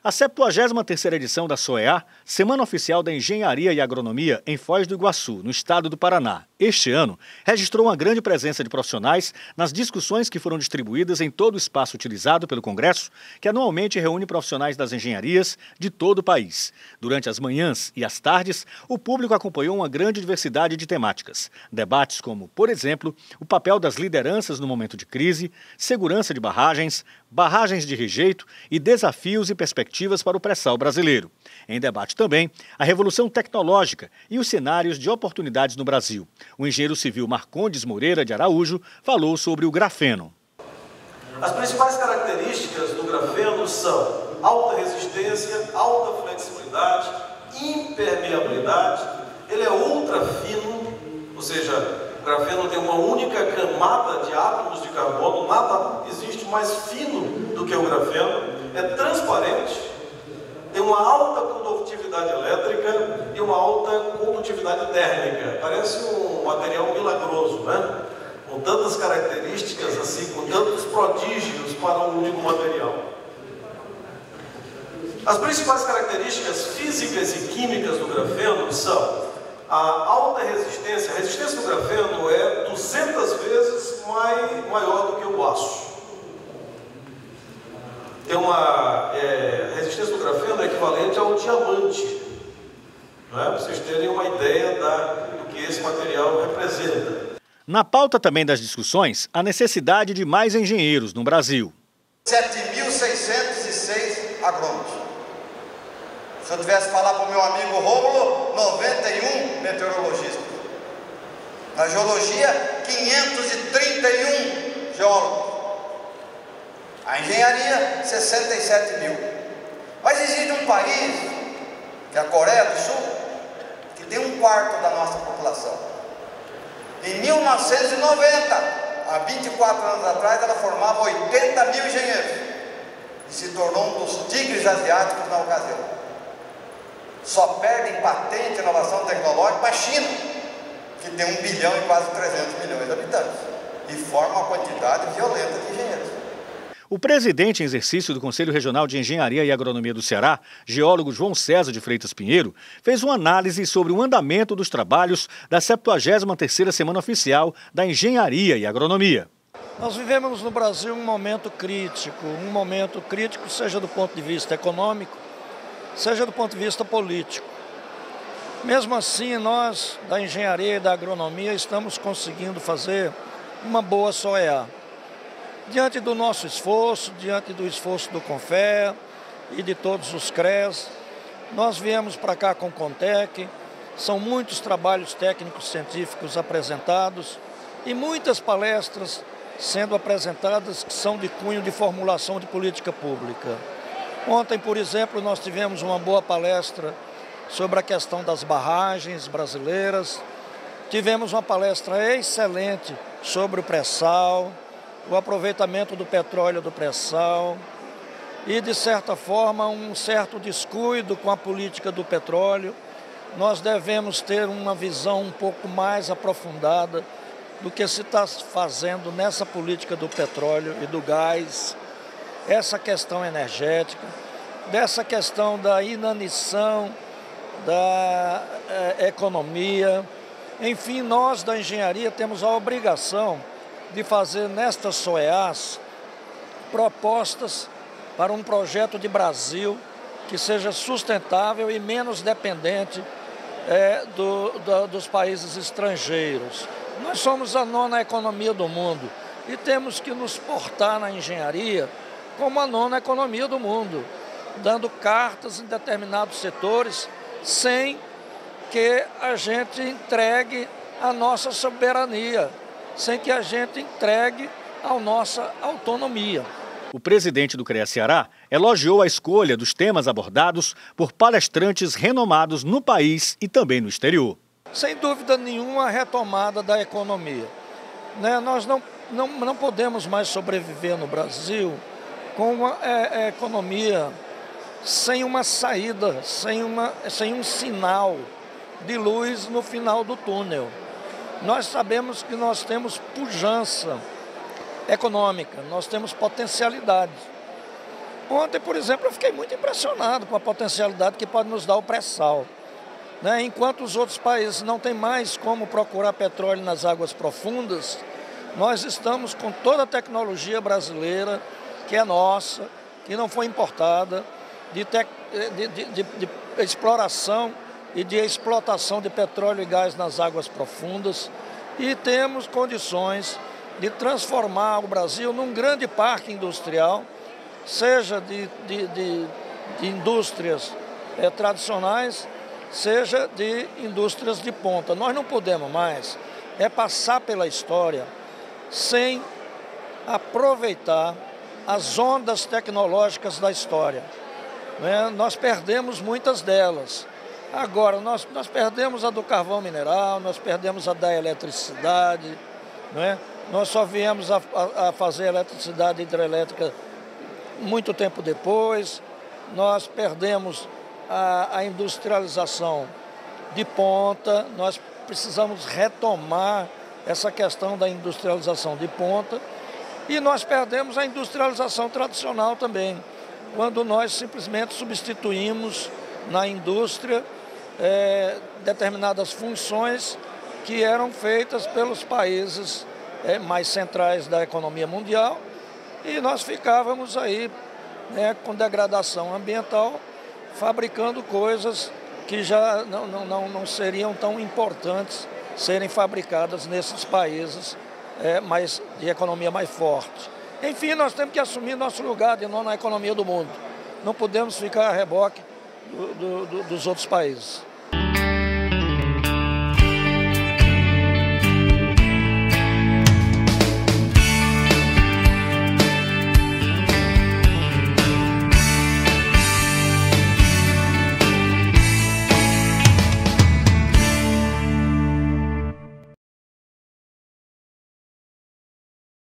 A 73ª edição da SOEA, Semana Oficial da Engenharia e Agronomia, em Foz do Iguaçu, no estado do Paraná, este ano, registrou uma grande presença de profissionais nas discussões que foram distribuídas em todo o espaço utilizado pelo Congresso, que anualmente reúne profissionais das engenharias de todo o país. Durante as manhãs e as tardes, o público acompanhou uma grande diversidade de temáticas. Debates como, por exemplo, o papel das lideranças no momento de crise, segurança de barragens, barragens de rejeito e desafios e perspectivas para o pré-sal brasileiro. Em debate também, a revolução tecnológica e os cenários de oportunidades no Brasil. O engenheiro civil Marcondes Moreira de Araújo falou sobre o grafeno. As principais características do grafeno são alta resistência, alta flexibilidade, impermeabilidade, ele é ultra fino, ou seja, o grafeno tem uma única camada de átomos de carbono, nada existe mais fino do que o grafeno, é transparente, tem uma alta condutividade elétrica e uma alta condutividade térmica. Parece um material milagroso, né? Com tantas características assim, com tantos prodígios para um único material. As principais características físicas e químicas do grafeno são a alta resistência. A resistência do grafeno é 200 vezes maior do que o aço. Tem uma resistência do grafeno equivalente ao diamante, não é? Para vocês terem uma ideia do que esse material representa. Na pauta também das discussões, a necessidade de mais engenheiros no Brasil. 7.606 agrônomos. Se eu tivesse que falar para o meu amigo Rômulo, 91 meteorologistas. Na geologia, 531 geólogos. A engenharia, 67 mil. Mas existe um país, que é a Coreia do Sul, que tem 1/4 da nossa população. Em 1990, há 24 anos atrás, ela formava 80 mil engenheiros e se tornou um dos tigres asiáticos na ocasião. Só perde em patente e inovação tecnológica para a China, que tem 1 bilhão e quase 300 milhões de habitantes e forma uma quantidade violenta de engenheiros. O presidente em exercício do Conselho Regional de Engenharia e Agronomia do Ceará, geólogo João César de Freitas Pinheiro, fez uma análise sobre o andamento dos trabalhos da 73ª Semana Oficial da Engenharia e Agronomia. Nós vivemos no Brasil um momento crítico seja do ponto de vista econômico, seja do ponto de vista político. Mesmo assim, nós da Engenharia e da Agronomia estamos conseguindo fazer uma boa SOEA. Diante do nosso esforço, diante do esforço do CONFEA e de todos os CREAs, nós viemos para cá com o CONTEC, são muitos trabalhos técnicos científicos apresentados e muitas palestras sendo apresentadas que são de cunho de formulação de política pública. Ontem, por exemplo, nós tivemos uma boa palestra sobre a questão das barragens brasileiras, tivemos uma palestra excelente sobre o pré-sal, o aproveitamento do petróleo do pré-sal e, de certa forma, um certo descuido com a política do petróleo. Nós devemos ter uma visão um pouco mais aprofundada do que se está fazendo nessa política do petróleo e do gás, essa questão energética, dessa questão da inanição da economia. Enfim, nós da engenharia temos a obrigação de fazer nestas SOEAs propostas para um projeto de Brasil que seja sustentável e menos dependente dos países estrangeiros. Nós somos a 9ª economia do mundo e temos que nos portar na engenharia como a 9ª economia do mundo, dando cartas em determinados setores sem que a gente entregue a nossa soberania, sem que a gente entregue a nossa autonomia. O presidente do CREA Ceará elogiou a escolha dos temas abordados por palestrantes renomados no país e também no exterior. Sem dúvida nenhuma, a retomada da economia. Nós não podemos mais sobreviver no Brasil com uma economia sem uma saída, sem um sinal de luz no final do túnel. Nós sabemos que nós temos pujança econômica, nós temos potencialidade. Ontem, por exemplo, eu fiquei muito impressionado com a potencialidade que pode nos dar o pré-sal. Né? Enquanto os outros países não têm mais como procurar petróleo nas águas profundas, nós estamos com toda a tecnologia brasileira, que é nossa, que não foi importada, de exploração e de explotação de petróleo e gás nas águas profundas, e temos condições de transformar o Brasil num grande parque industrial, seja de indústrias tradicionais, seja de indústrias de ponta. Nós não podemos mais passar pela história sem aproveitar as ondas tecnológicas da história. Né? Nós perdemos muitas delas. Agora, nós perdemos a do carvão mineral, nós perdemos a da eletricidade, né? Nós só viemos a fazer eletricidade hidrelétrica muito tempo depois. Nós perdemos a industrialização de ponta, nós precisamos retomar essa questão da industrialização de ponta, e nós perdemos a industrialização tradicional também, quando nós simplesmente substituímos na indústria determinadas funções que eram feitas pelos países mais centrais da economia mundial, e nós ficávamos aí com degradação ambiental, fabricando coisas que já não seriam tão importantes serem fabricadas nesses países de economia mais forte. Enfim, nós temos que assumir nosso lugar de novo na economia do mundo. Não podemos ficar a reboque dos outros países.